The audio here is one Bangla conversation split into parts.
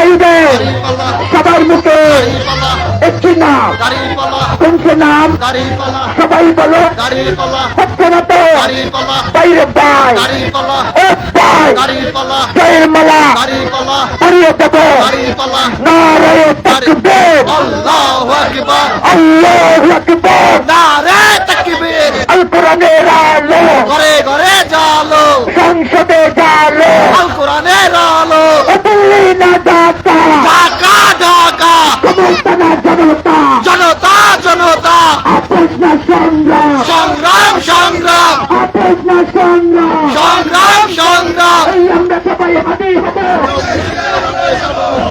চাইবে দাড়িপাল্লা সবার মুখে দাড়িপাল্লা একটি নাম দাড়িপাল্লা কোন সে নাম দাড়িপাল্লা সবাই বলো দাড়িপাল্লা হচ্ছে না তো দাড়িপাল্লা বাইরে ভাই দাড়িপাল্লা ও ভাই দাড়িপাল্লা জয়ের মালা দাড়িপাল্লা পরিয়ে দেবো দাড়িপাল্লা নারায়ে তাকবীর আল্লাহু আকবার আল্লাহু আকবার নারে তাকবীর আল কোরআনের আলো ঘরে ঘরে জালো সংসদে জালো আল কোরআনের আলো দিল্লি না ঢাকা ঢাকা ঢাকা ক্ষমতা না জনতা জনতা জনতা আপোষ না সংগ্রাম সংগ্রাম সংগ্রাম আপোষ না সংগ্রাম সংগ্রাম সংগ্রাম এই আমরা সবাই হাতে হবো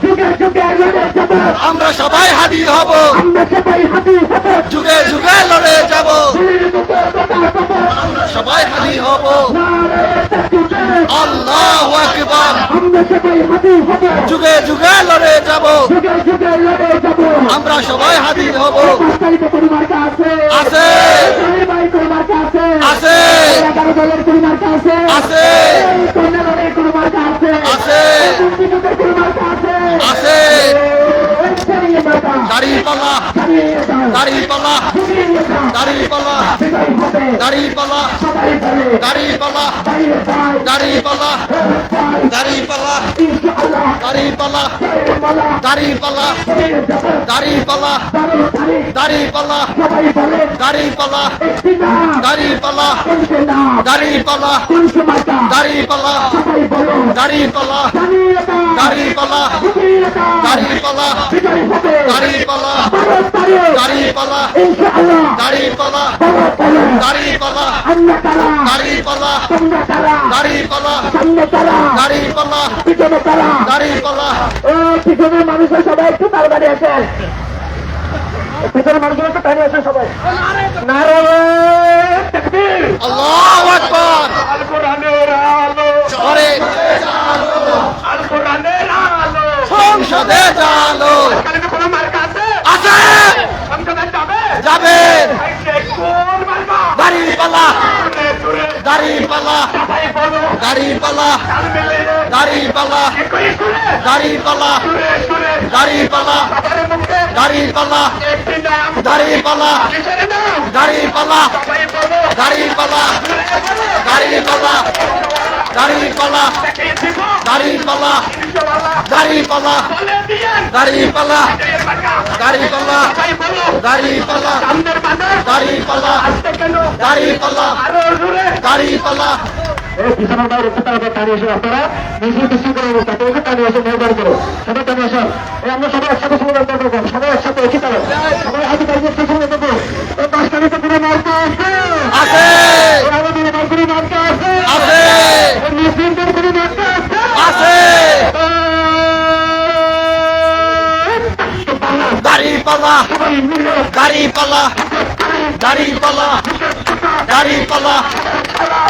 যুগে যুগে লড়ে যাব আমরা সবাই হাজির হব আমরা সবাই হাতে হবো যুগে যুগে লড়ে যাব দিল্লির বুকে কথা পাবো আমরা সবাই হাজির হব নারায়ে তাকবীর আল্লাহু আকবার আমরা সবাই হাতে হবো যুগে যুগে লড়ে যাব যুগে যুগে লড়ে যাব আমরা সবাই হাজির হব পাঁচতারিখে পরিমার্কা আছে আছে ভাই পরিমার্কা আছে আছে 11 দলের পরিমার্কা আছে আছে কন্যালয়ের পরিমার্কা আছে আছে মুক্তিযুদ্ধের পরিমার্কা আছে আছে ছাড়িয়ে মাতা দাড়িপাল্লা ছাড়িয়ে দাও দাড়িপাল্লা ছাড়িয়ে দাও দাড়িপাল্লা বিজয় হবে দাড়িপাল্লা সবাই বলে দাড়িপাল্লা বাইরে ভাই দাড়িপাল্লা ভাই দাড়িপাল্লা ইনশাআল্লাহ দাড়িপাল্লা মালা দাড়িপাল্লা ছাড়িয়ে যাব দাড়িপাল্লা তারিখ দাড়িপাল্লা সবাই বলে দাড়িপাল্লা একটি নাম দাড়িপাল্লা কোন সে নাম দাড়িপাল্লা কোন সে মাতা দাড়িপাল্লা সবাই বলো দাড়িপাল্লা জানিয়ে দাও দাড়িপাল্লা বুঝিয়ে দাও দাড়িপাল্লা বিজয় হবে দাড়িপাল্লা 12 তারিখ দাড়িপাল্লা ইনশাআল্লাহ দাড়িপাল্লা বলো বলো দাড়িপাল্লা আমরা তারা দাড়িপাল্লা তোমরা তারা দাড়িপাল্লা সামনে তারা দাড়িপাল্লা পিছনে তারা দাড়িপাল্লা ও পিছনের মানুষের সবাই একটু তাড়াতাড়ি আসেন পিছনের মানুষগুলো একটু তাড়িয়ে আসেন সবাই নারায়ে তাকবীর আল্লাহু আকবার আল কোরআনের আলো ঘরে আল কোরআনের আলো সংসদে জালো কালকে কোনো মার্কা আছে আছে সংসদে যাবে যাবে এই কোন মার্কা দাড়িপাল্লা জোরে জোরে দাড়িপাল্লা সবাই বলো দাড়িপাল্লা তাল মিলিয়ে দাড়িপাল্লা একই সুরে দাড়িপাল্লা জোরে জোরে দাড়িপাল্লা সবার মুখে দাড়িপাল্লা একটি নাম দাড়িপাল্লা কিসের নাম দাড়িপাল্লা সবাই বলো দাড়িপাল্লা দাড়িপাল্লা দাড়িপাল্লা এই দিব দাড়িপাল্লা ইনশাআল্লাহ দাড়িপাল্লা বলে দিয়েন দাড়িপাল্লা এই মার্কা দাড়িপাল্লা সবাই বলো দাড়িপাল্লা সামনের বাজার দাড়িপাল্লা আসতে কেন দাড়িপাল্লা আরো জোরে দাড়িপাল্লা এই পিছনের বাইরে একটু তাড়াতাড়ি টানিয়ে এসে আপনারা মিছিল মিছিল করে অবস্থা তো একটু টানিয়ে এসে মেহরবানি করে সবাই টানিয়ে আসেন এই আমরা সবাই একসাথে সময় করবো সবাই একসাথে একই তারা সবাই হাতে দাঁড়িয়ে সময় করবো এই 5 তারিখে কোনো মার্কা আছে আছে এই আমাদের কোনো মার্কা আছে আছে এই মুসলিমদের কোনো মার্কা আছে আছে দাড়িপাল্লা সবাই মিলে দাড়িপাল্লা দাড়িপাল্লা দাড়িপাল্লা দাড়িপাল্লা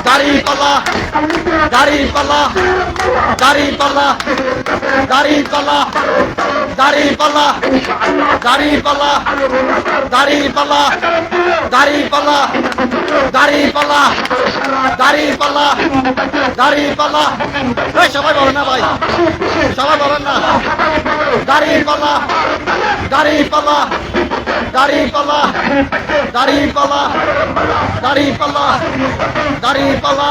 দাড়িপাল্লা দাড়িপাল্লা দাড়িপাল্লা দাড়িপাল্লা দাড়িপাল্লা দাড়িপাল্লা দাড়িপাল্লা দাড়িপাল্লা দাড়িপাল্লা দাড়িপাল্লা এই সবাই বলেন না ভাই সবাই বলেন না দাড়িপাল্লা দাড়িপাল্লা দাড়িপাল্লা দাড়িপাল্লা দাড়িপাল্লা দাড়িপাল্লা দাড়িপাল্লা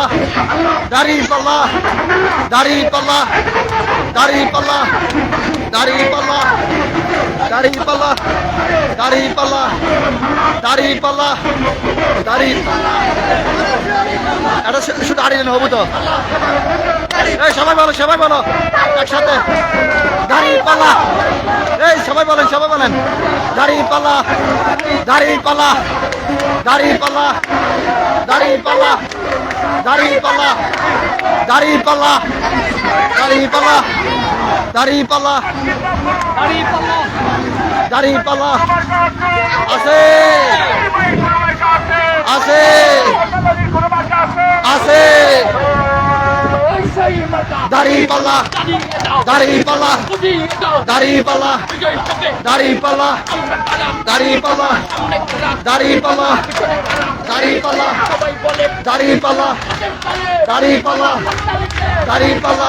দাড়িপাল্লা দাড়িপাল্লা দাড়িপাল্লা দাড়িপাল্লা দাড়িপাল্লা দাড়িপাল্লা দাড়িপাল্লা এটা শুধু দাঁড়িয়ে হবো তো এই সবাই বলো একসাথে দাড়িপাল্লা এই সবাই বলেন দাড়িপাল্লা দাড়িপাল্লা দাড়িপাল্লা দাড়িপাল্লা দাড়িপাল্লা দাড়িপাল্লা দাড়িপাল্লা দাড়িপাল্লা দাড়িপাল্লা আছে আছে আছে দাড়িপাল্লা দাড়িপাল্লা দাড়িপাল্লা দাড়িপাল্লা দাড়িপাল্লা দাড়িপাল্লা দাড়িপাল্লা দাড়িপাল্লা দাড়িপাল্লা দাড়িপাল্লা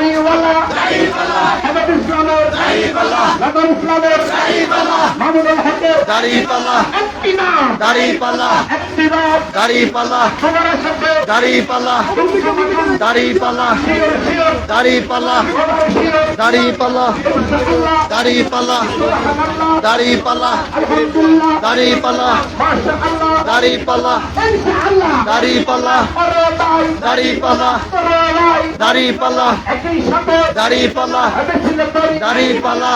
দাড়িওয়ালা হেদায়েত ইসলামের নগর ইসলামের মামুনুল হকের দাড়িপাল্লা একটি নাম দাড়িপাল্লা একটি নাম দাড়িপাল্লা সবার সাথে দাড়িপাল্লা দাড়িপাল্লা দাড়িপাল্লা দাড়িপাল্লা দাড়িপাল্লা দাড়িপাল্লা দাড়িপাল্লা দাড়িপাল্লা দাড়িপাল্লা দাড়িপাল্লা দাড়িপাল্লা দাড়িপাল্লা দাড়িপাল্লা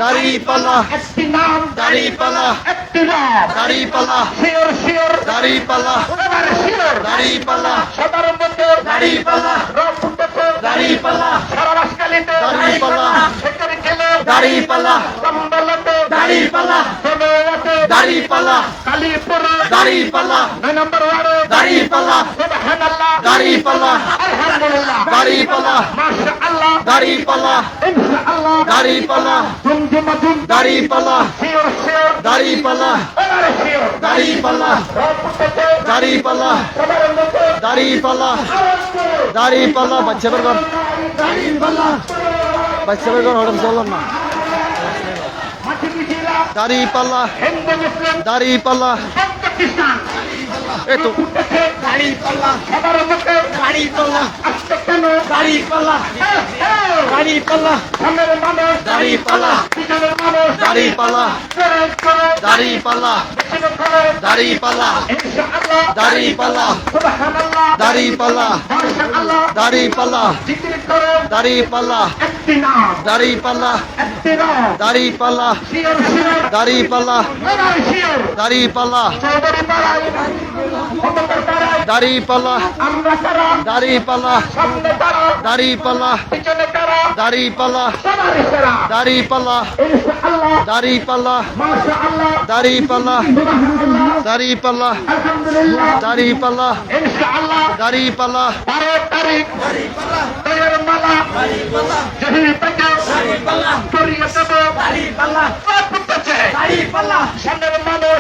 দাড়িপাল্লা একটি নাম দাড়িপাল্লা একটি নাম দাড়িপাল্লা শিওর শিওর দাড়িপাল্লা এবার শিওর দাড়িপাল্লা সাধারণ মধ্যে দাড়িপাল্লা রব উঠেছে দাড়িপাল্লা সারা রাজকালীতে দাড়িপাল্লা সেখানে খেলে দাড়িপাল্লা সম্বলতে দাড়িপাল্লা সদয়তে দাড়িপাল্লা কালীপুরে দাড়িপাল্লা 9 নম্বর ওয়ার্ডে দাড়িপাল্লা সুবহানাল্লাহ দাড়িপাল্লা আলহামদুলিল্লাহ দাড়িপাল্লা মাশাআল্লাহ দাড়িপাল্লা ইনশাআল্লাহ দাড়িপাল্লা জমজমাতুন দাড়িপাল্লা শিওর শিওর দাড়িপাল্লা এবার শিওর দাড়িপাল্লা রব উঠেছে দাড়িপাল্লা সাধারণ মধ্যে দাড়িপাল্লা দাড়িপাল্লা বাচ্চা বের কর বাচ্চা বের কর হঠাৎ চললাম না মাটি মিছিলা দাড়িপাল্লা হিন্দু মুসলিম দাড়িপাল্লা সব খ্রিস্টান এই তো উঠেছে দাড়িপাল্লা সাধারণ মধ্যে দাড়িপাল্লা আসতে কেন দাড়িপাল্লা দাড়িপাল্লা সামনের মানুষ দাড়িপাল্লা পিছনের মানুষ দাড়িপাল্লা করে করে দাড়িপাল্লা পিছনে করে দাড়িপাল্লা ইনশাআল্লাহ দাড়িপাল্লা সুবহানাল্লাহ দাড়িপাল্লা মাশাআল্লাহ দাড়িপাল্লা জিকির করে দাড়িপাল্লা একটি নাম দাড়িপাল্লা একটি নাম দাড়িপাল্লা শিওর শিওর দাড়িপাল্লা এবার শিওর দাড়িপাল্লা চৌধুরী পাড়ায় খন্দকার পাড়ায় দাড়িপাল্লা আমরা কারা দাড়িপাল্লা সামনে কারা দাড়িপাল্লা পিছনে কারা দাড়িপাল্লা সবার সেরা দাড়িপাল্লা ইনশাআল্লাহ দাড়িপাল্লা মাশাআল্লাহ দাড়িপাল্লা সুবহানাল্লাহ দাড়িপাল্লা আলহামদুলিল্লাহ দাড়িপাল্লা ইনশাআল্লাহ দাড়িপাল্লা 12 তারিখ তৈর মালা জহির পেটে করিয়ে দেব সব উঠেছে সামনের মানুষ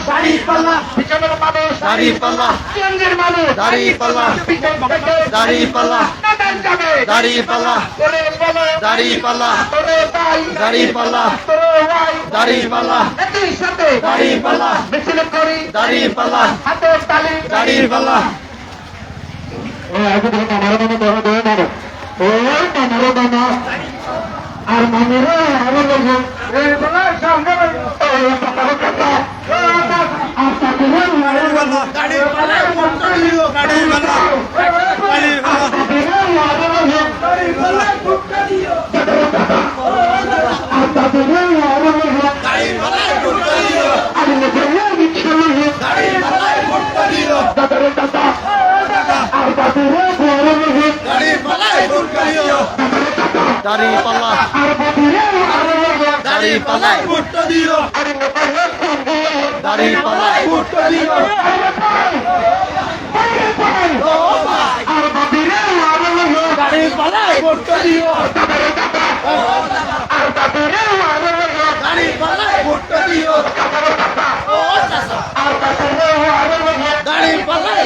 পিছনের মানুষ দাড়িপাল্লা কেন্দ্রের মানুষ দাড়িপাল্লা পিছন থেকে দাড়িপাল্লা নাদান যাবে দাড়িপাল্লা করে বলে দাড়িপাল্লা করে তাই দাড়িপাল্লা করে ভাই দাড়িপাল্লা একই সাথে দাড়িপাল্লা মিছিল করি দাড়িপাল্লা হাতে তালি দাড়িপাল্লা আর মানেরা আমার লোক এই বলা সামনে এই পাতার কথা আর তাকে দাড়িপাল্লা দাড়িপাল্লা দাড়িপাল্লা দাড়িপাল্লা দাড়িপাল্লা দাড়িপাল্লা দাড়িপাল্লা